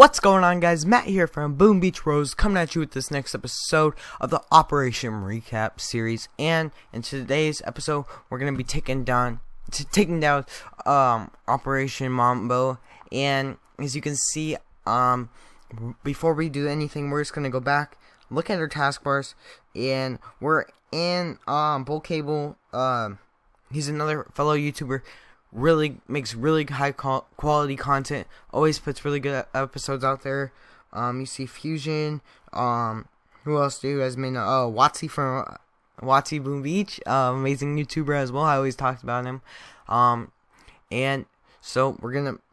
What's going on, guys? Matt here from Boombeachbros, coming at you with this next episode of the Operation Recap series. And in today's episode, we're gonna be taking down Operation Mambo. And as you can see, before we do anything, we're just gonna go back, look at our taskbars, and we're in Bull Cable. He's another fellow YouTuber. Really makes really high quality content. Always puts really good episodes out there. You see Fusion. Who else do you guys may know? Oh, Watsy from Watsy Boom Beach. Amazing YouTuber as well. I always talked about him. And so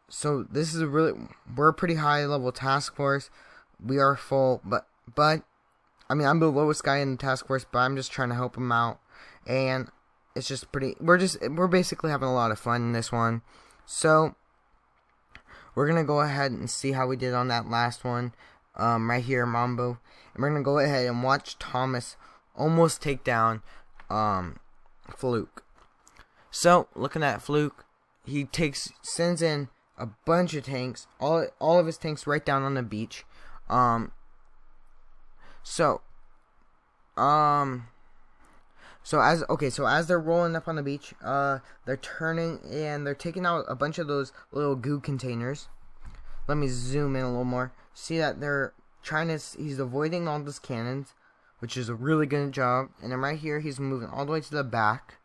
so this is we're a pretty high level task force. We are full, but I mean, I'm the lowest guy in the task force, but I'm just trying to help him out. And it's just we're basically having a lot of fun in this one. So we're gonna go ahead and see how we did on that last one, right here, Mambo. And we're gonna go ahead and watch Thomas almost take down Fluke. So looking at Fluke, he sends in a bunch of tanks, all of his tanks right down on the beach. So as they're rolling up on the beach, they're turning and they're taking out a bunch of those little goo containers. Let me zoom in a little more. See that he's avoiding all those cannons, which is a really good job. And then right here, he's moving all the way to the back.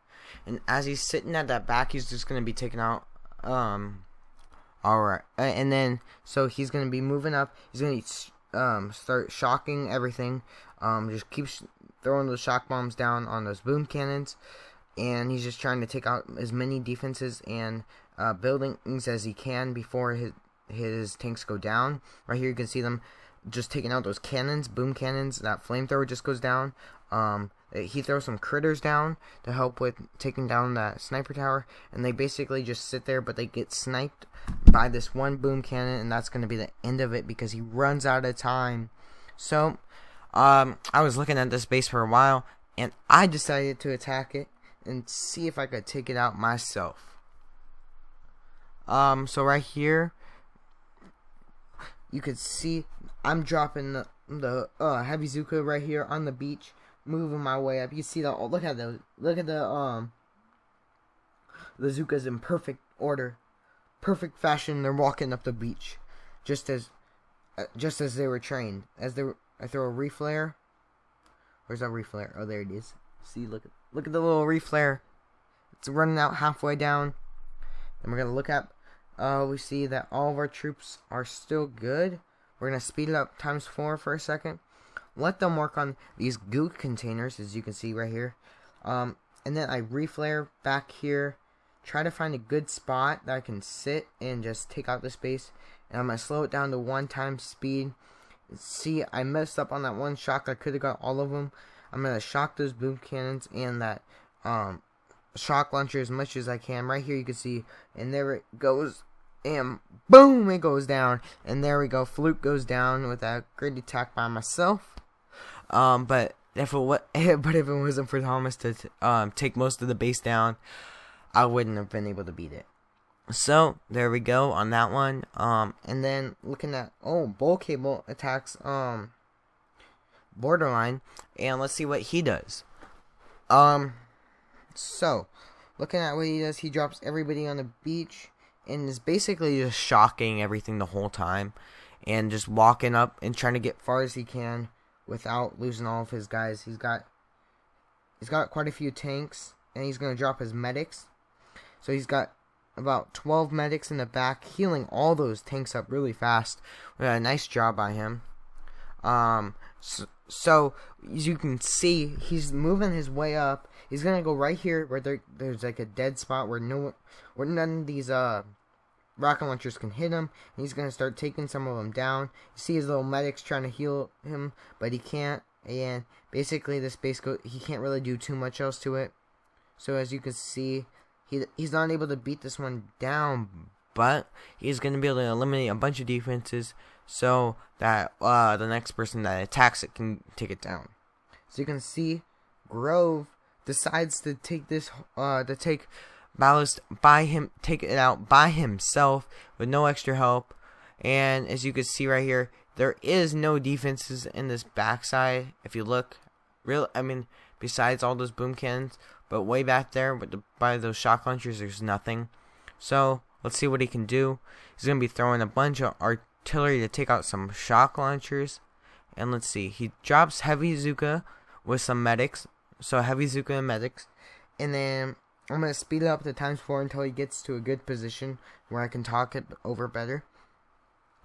And as he's sitting at that back, he's just going to be taking out, alright. And then, so he's going to be moving up. He's going to start shocking everything. Just keeps throwing those shock bombs down on those boom cannons, and he's just trying to take out as many defenses and buildings as he can before his tanks go down. Right here you can see them just taking out those cannons, boom cannons. That flamethrower just goes down. He throws some critters down to help with taking down that sniper tower, and they basically just sit there, but they get sniped by this one boom cannon, and that's going to be the end of it because he runs out of time. So I was looking at this base for a while, and I decided to attack it and see if I could take it out myself. So right here, you could see I'm dropping the heavy Zuka right here on the beach, moving my way up. You see the look at the Zukas in perfect order, perfect fashion. They're walking up the beach, just as they were trained. I throw a reflare. Where's that reflare? Oh, there it is. See, look at the little reflare. It's running out halfway down. And we're gonna look at. We see that all of our troops are still good. We're gonna speed it up ×4 for a second. Let them work on these goo containers, as you can see right here. And then I reflare back here. Try to find a good spot that I can sit and just take out the space. And I'm gonna slow it down to 1x speed. See, I messed up on that one shock. I could have got all of them. I'm going to shock those boom cannons and that shock launcher as much as I can. Right here you can see, and there it goes, and boom, it goes down. And there we go, Fluke goes down with that great attack by myself. But if it wasn't for Thomas to take most of the base down, I wouldn't have been able to beat it. So there we go on that one. And then looking at Bull Cable attacks Borderline, and let's see what he does. So looking at what he does, he drops everybody on the beach and is basically just shocking everything the whole time, and just walking up and trying to get far as he can without losing all of his guys. He's got quite a few tanks, and he's gonna drop his medics. So he's got about 12 medics in the back, healing all those tanks up really fast. A nice job by him. So as you can see, he's moving his way up. He's gonna go right here where there's like a dead spot where none of these rocket launchers can hit him. And he's gonna start taking some of them down. You see his little medics trying to heal him, but he can't. And basically, this base he can't really do too much else to it. So as you can see, he's not able to beat this one down, but he's going to be able to eliminate a bunch of defenses so that the next person that attacks it can take it down. So you can see Grove decides to take Ballast take it out by himself with no extra help, And as you can see right here, there is no defenses in this backside. If you look, besides all those boom cannons, but way back there by those shock launchers, there's nothing. So let's see what he can do. He's gonna be throwing a bunch of artillery to take out some shock launchers. And let's see, he drops heavy Zuka with some medics. So heavy Zuka and medics. And then I'm going to speed it up to ×4 until he gets to a good position where I can talk it over better.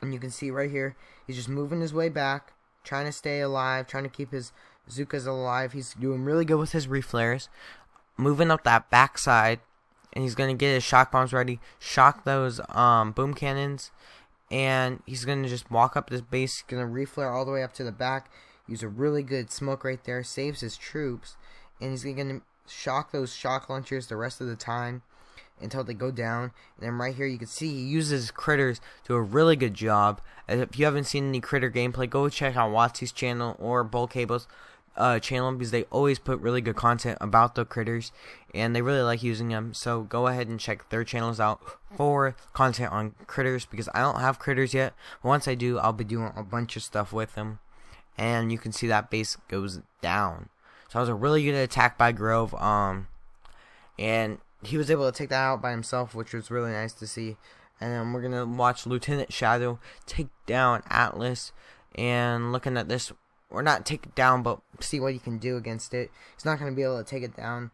And you can see right here, he's just moving his way back, trying to stay alive, trying to keep his Zukas alive. He's doing really good with his reflares. Moving up that backside, and he's going to get his shock bombs ready, shock those boom cannons. And he's going to just walk up this base. He's going to reflare all the way up to the back. Use a really good smoke right there. Saves his troops. And he's going to shock those shock launchers the rest of the time until they go down. And then right here you can see he uses critters to a really good job. If you haven't seen any critter gameplay, go check out Watsy's channel or Bull Cable's channel, because they always put really good content about the critters and they really like using them. So go ahead and check their channels out for content on critters, because I don't have critters yet. Once I do, I'll be doing a bunch of stuff with them. And you can see that base goes down. So that was a really good attack by Grove, and he was able to take that out by himself, which was really nice to see. And then we're gonna watch Lieutenant Shadow take down Atlas. And looking at this, or not take it down, but see what he can do against it. He's not going to be able to take it down,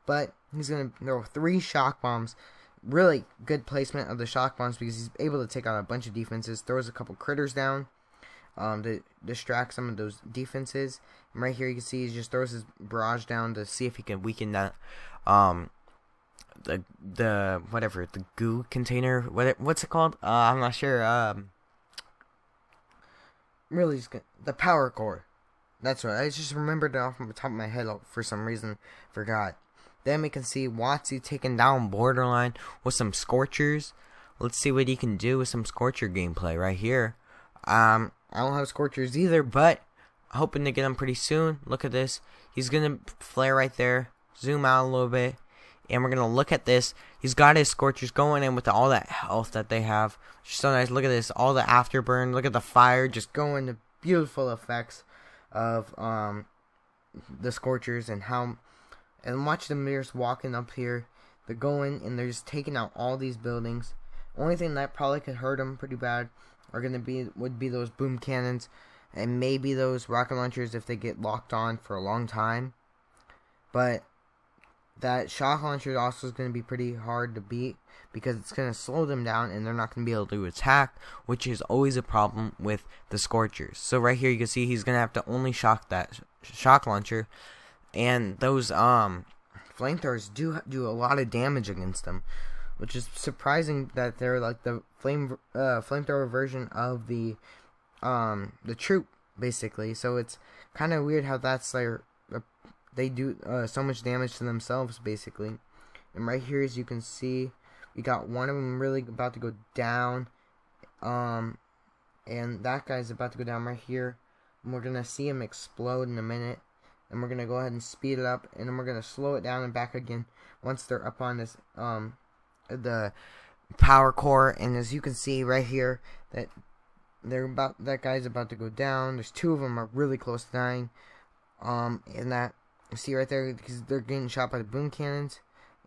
but he's going to throw 3 shock bombs. Really good placement of the shock bombs, because he's able to take out a bunch of defenses. Throws a couple critters down to distract some of those defenses. And right here you can see he just throws his barrage down to see if he can weaken that the goo container. What's it called? I'm not sure. Really, the power core. That's right. I just remembered it off the top of my head for some reason. Forgot. Then we can see Watsy taking down Borderline with some Scorchers. Let's see what he can do with some Scorcher gameplay right here. I don't have Scorchers either, but hoping to get them pretty soon. Look at this. He's going to flare right there. Zoom out a little bit. And we're going to look at this. He's got his Scorchers going in with all that health that they have. Just so nice. Look at this. All the afterburn. Look at the fire just going to beautiful effects of the Scorchers. And watch them just walking up here. They're going and they're just taking out all these buildings. Only thing that probably could hurt them pretty bad would be those boom cannons. And maybe those rocket launchers if they get locked on for a long time. But that shock launcher also is going to be pretty hard to beat, because it's going to slow them down and they're not going to be able to attack, which is always a problem with the Scorchers. So right here you can see he's going to have to only shock that shock launcher, and those flamethrowers do a lot of damage against them, which is surprising that they're like the flamethrower version of the troop basically. So it's kind of weird how that's like they do so much damage to themselves, basically. And right here, as you can see, we got one of them really about to go down. And that guy's about to go down right here. And we're going to see him explode in a minute. And we're going to go ahead and speed it up. And then we're going to slow it down and back again once they're up on this, the power core. And as you can see right here, that guy's about to go down. There's 2 of them are really close to dying. And that, you see right there, because they're getting shot by the boom cannons,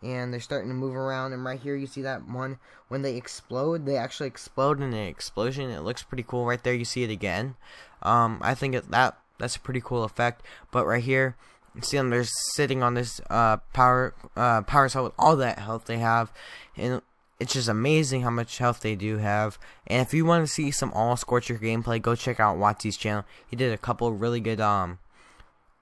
and they're starting to move around. And right here you see that one, when they explode, they actually explode in an explosion. It looks pretty cool. Right there you see it again. I think that's a pretty cool effect. But right here you see them, they're sitting on this power cell with all that health they have, and it's just amazing how much health they do have. And if you want to see some all Scorcher gameplay, go check out Watsy's channel. He did a couple really good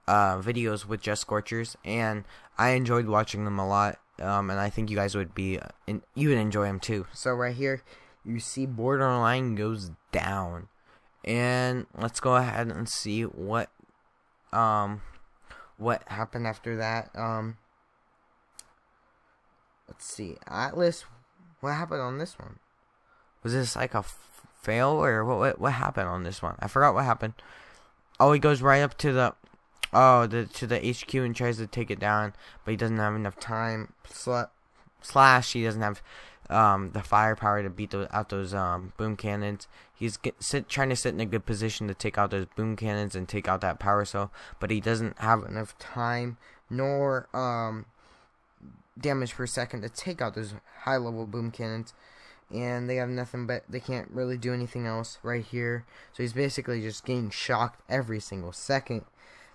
videos with just Scorchers, and I enjoyed watching them a lot, and I think you guys would enjoy them too. So right here you see Borderline goes down, and let's go ahead and see what happened after that. Let's see, Atlas, what happened on this one? Was this like a fail, or what happened on this one? I forgot what happened. Oh, he goes right up to the HQ and tries to take it down, but he doesn't have enough time. Slash, he doesn't have the firepower to beat out those boom cannons. He's trying to sit in a good position to take out those boom cannons and take out that power cell, but he doesn't have enough time nor damage per second to take out those high level boom cannons. And they have nothing, but they can't really do anything else right here. So he's basically just getting shocked every single second.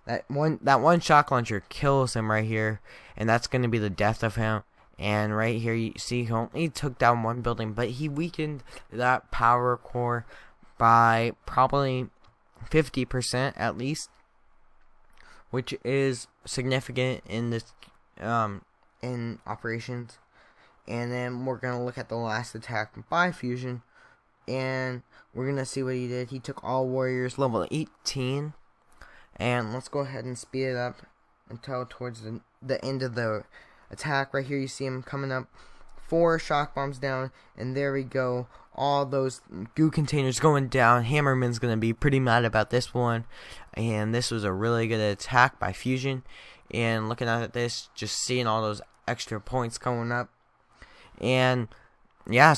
That one shock launcher kills him right here, and that's going to be the death of him. And right here you see he only took down one building, but he weakened that power core by probably 50% at least, which is significant in this in operations. And then we're going to look at the last attack by Fusion. And we're going to see what he did. He took all warriors level 18. And let's go ahead and speed it up until towards the end of the attack. Right here you see him coming up. 4 shock bombs down. And there we go. All those goo containers going down. Hammerman's going to be pretty mad about this one. And this was a really good attack by Fusion. And looking at this, just seeing all those extra points going up. And yeah,